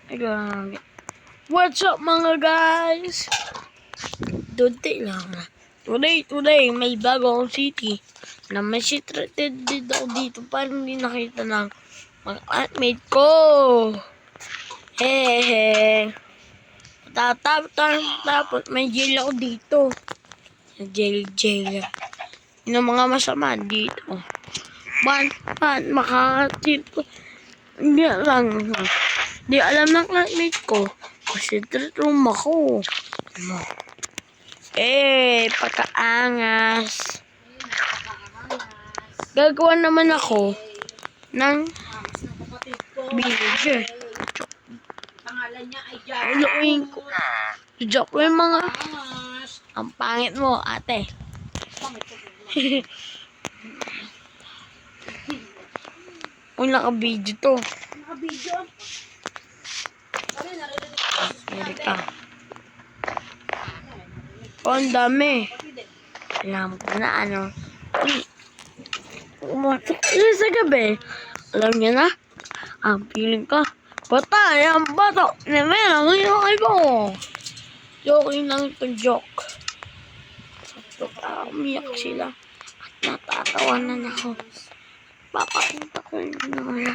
Grabe. What's up mga guys? Today lang. Today, may bagong city na may secreted dito parang hindi nakita ng mga classmate ko. Hehe. Tapos may jail ako dito. Jail. Yung mga masama dito. Ba't makakatid ko? Hindi lang. Di alam ng classmate ko. Kasi secret room ako. Ano? Pagkaangas. Gagawa naman ako ng villager. Pangalan niya ay Halloween ko. Joke ko yung mga... Ang pangit mo, ate. Uy, naka-video to. Naka-video? Amerika. Oh, ang dami. Alam ko na ano. Umatok sa gabi. Alam niya na. Ang feeling ka. Patay ang bato. Naman ang hinakay ko. Joke lang ito, joke. Umiyak sila. At natatawanan ako. Papakita ko yung mga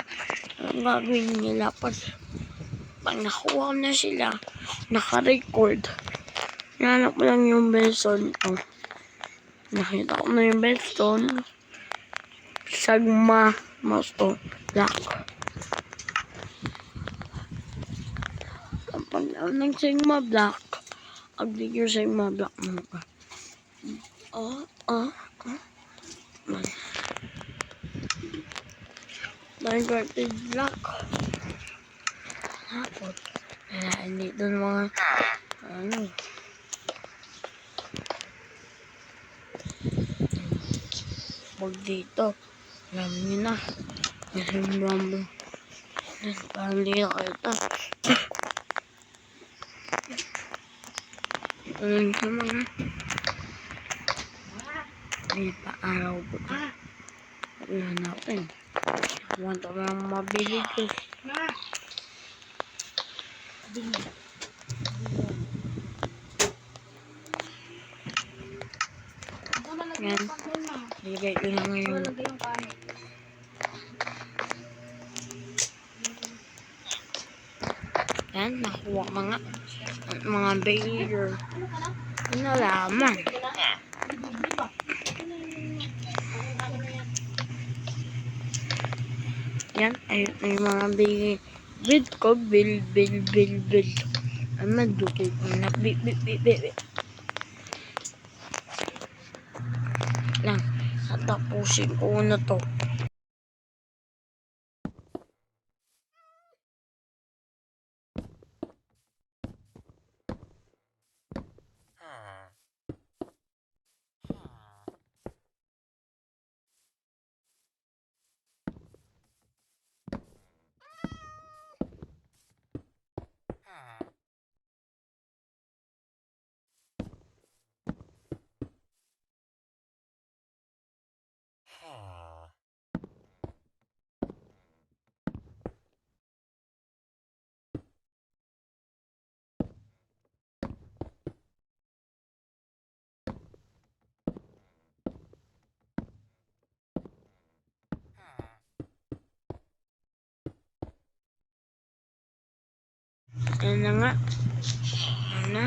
ang gagawin nila pag nakuha na sila, naka-record. Hinanap ko lang yung Benson. Oh. Nakita ko na yung Benson. Sagma Masto Black. Kapag ng Sigma Black, update yung Sigma Black mo ka. Minecraft Black. Tapos, hindi doon mga wag dito. Alam niyo na. Kasi rumble. Parang hindi na kita. Alam ko mga. May pa-araw po ito. Ayan natin. Want ko lang mabili ko. Yan. Ligay ko lang ngayon. Yan. Nakuha mga bayer. Nalaman. Yan. Ayun na yung mga bayer. Build ko. Build. Aman, dukay ko na. Build. Lang, tatapusin ko na to. Yan na nga. Yan na.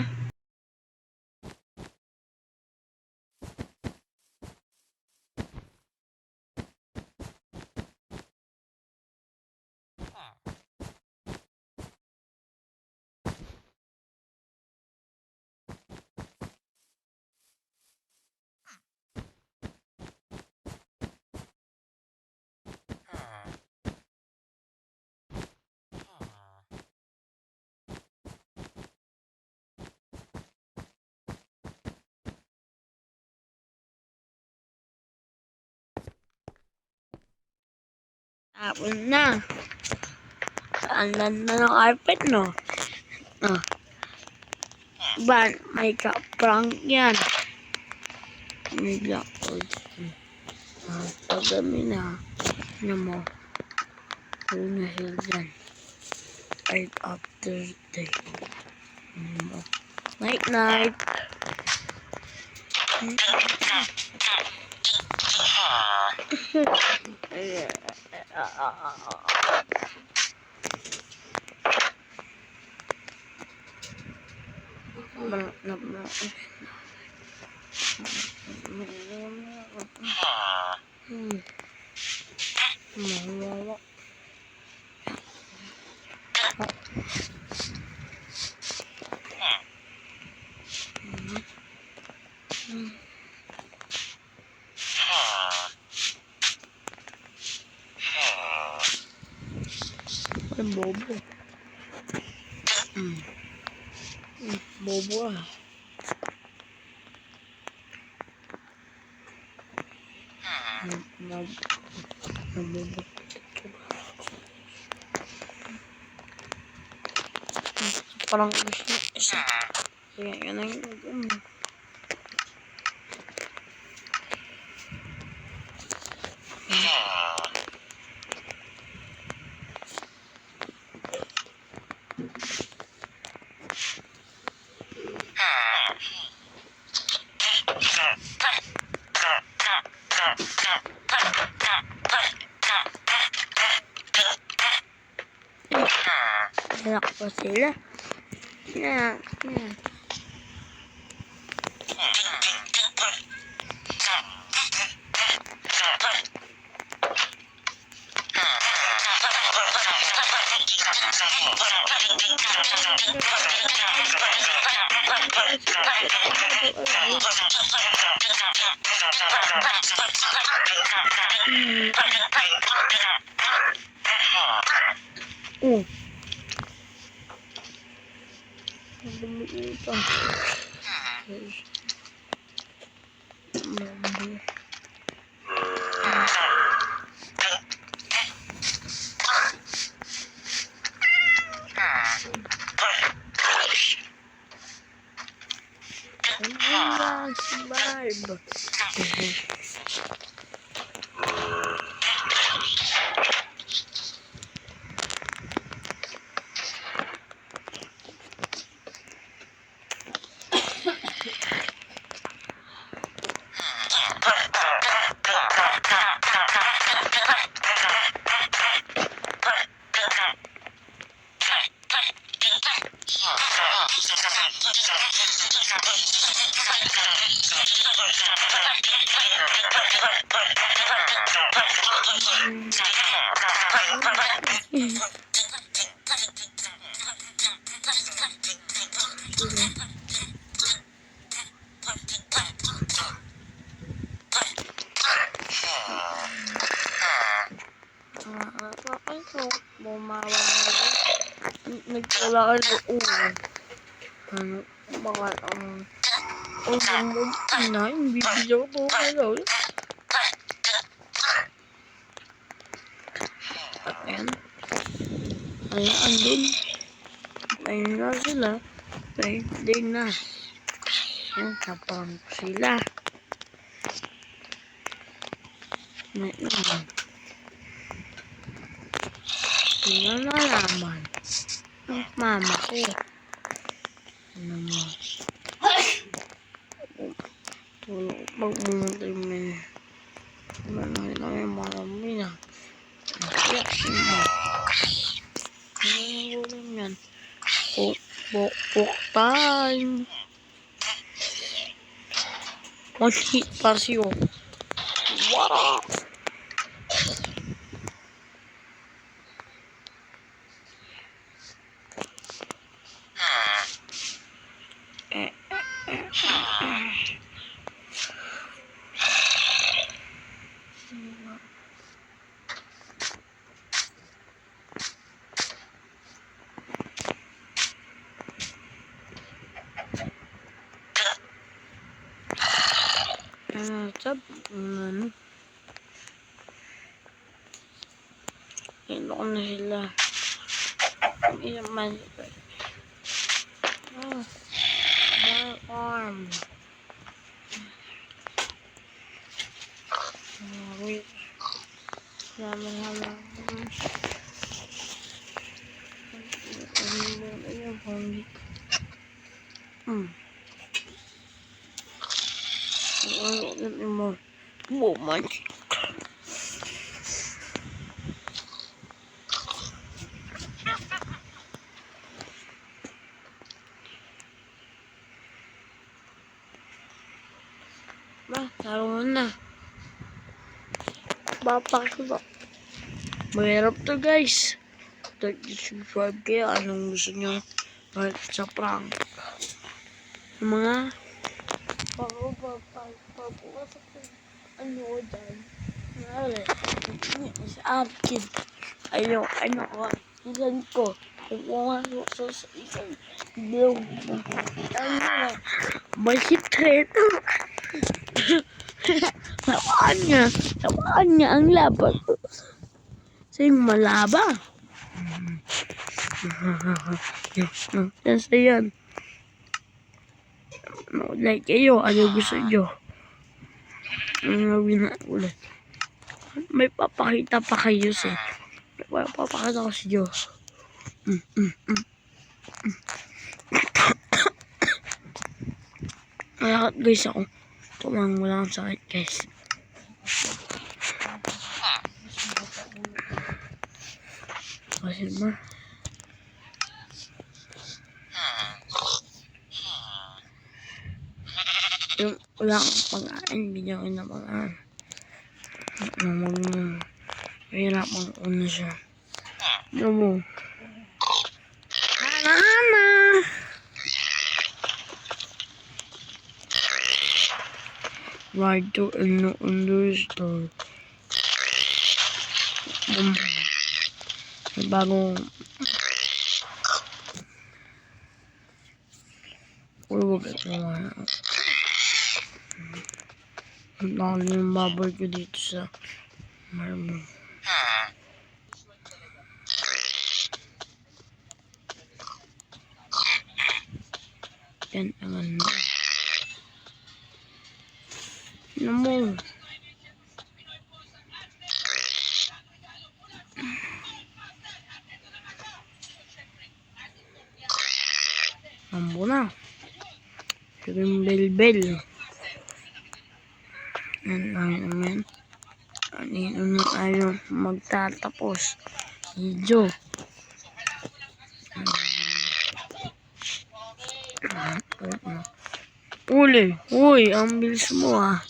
Tapos na. Ang ganda ng carpet, no? May ka-prank yan. May blackboard. Pagdami na. Ano mo? Ano na sila dyan? right after day. Night night. Ay, bobo. Bobo ah. Bobo. Parang gusto niya isa. Kaya yan ang Alak pa sila. Yan. Survive. Nagkala ano, baka na, yung video ko hello. Ayan. Ayan, andun. Ayun na sila. Day na. Ayan, tapang sila. Sila nalaman. Mama ko. Ano mo? Pagbumunta yung may manay na may marami na. Kaya mo. Ano yung yan? Pok time. One hit pasyo. Wow! Sab, ano? Ino ko na sila. Iyaman. Oh, my arm. Wait. Naman. mo. Buman. Taro na. Papakita. Mahirap to guys. 35 kaya anong gusto nyo right sa prank. Mga papapasok ko ano ko dyan. Sa akin. Ayaw, ano ko. Ilan ko. Pumasok sa isang bilog. Ano may sikreto. Sawaan niya ang laban. Sa'yong malaba. Kasi yan. Like kayo, ano gusto nyo? Ano gawin na ulit? May papakita pa kayo sa. May papakita ko sa inyo. Malakad guys ako. Tumang wala akong sakit guys. Kasi ba? Yung wala akong pag-ain, bigyan ko na pag-ain. Mahirapan ko na siya. Ano mo? Hana! Right to understand. May bagong ulog ito naman. Ang dami yung baboy ko dito sa marble. Yan ang ganda. Ano mo? Ambo na. Bel-bel. Yan lang naman. Ano na tayo magtatapos. Video. Uli. Uy, ang bilis mo ah.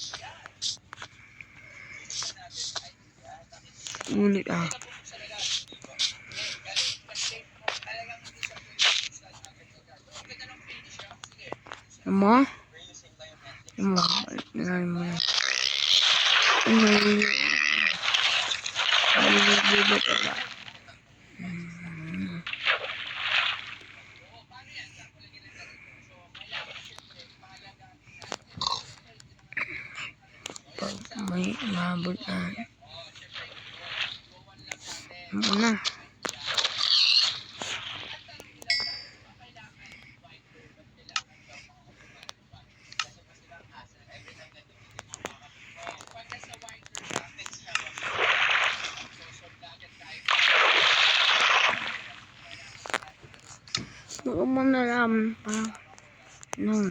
Uli ah. Ama? Ama, balik na lang mo yan. Pag may mabot na. Ano na? Baka man nalaman pa. No.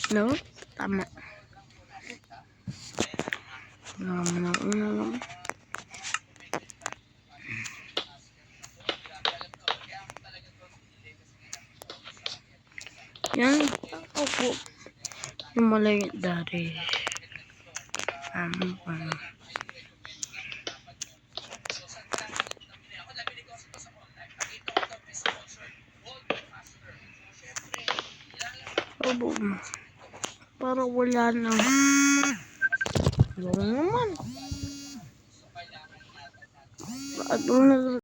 No? Tama. Yan. Opo. Yung malay dari. Ano. Opo. Para wala na. Gano'n naman. Ba't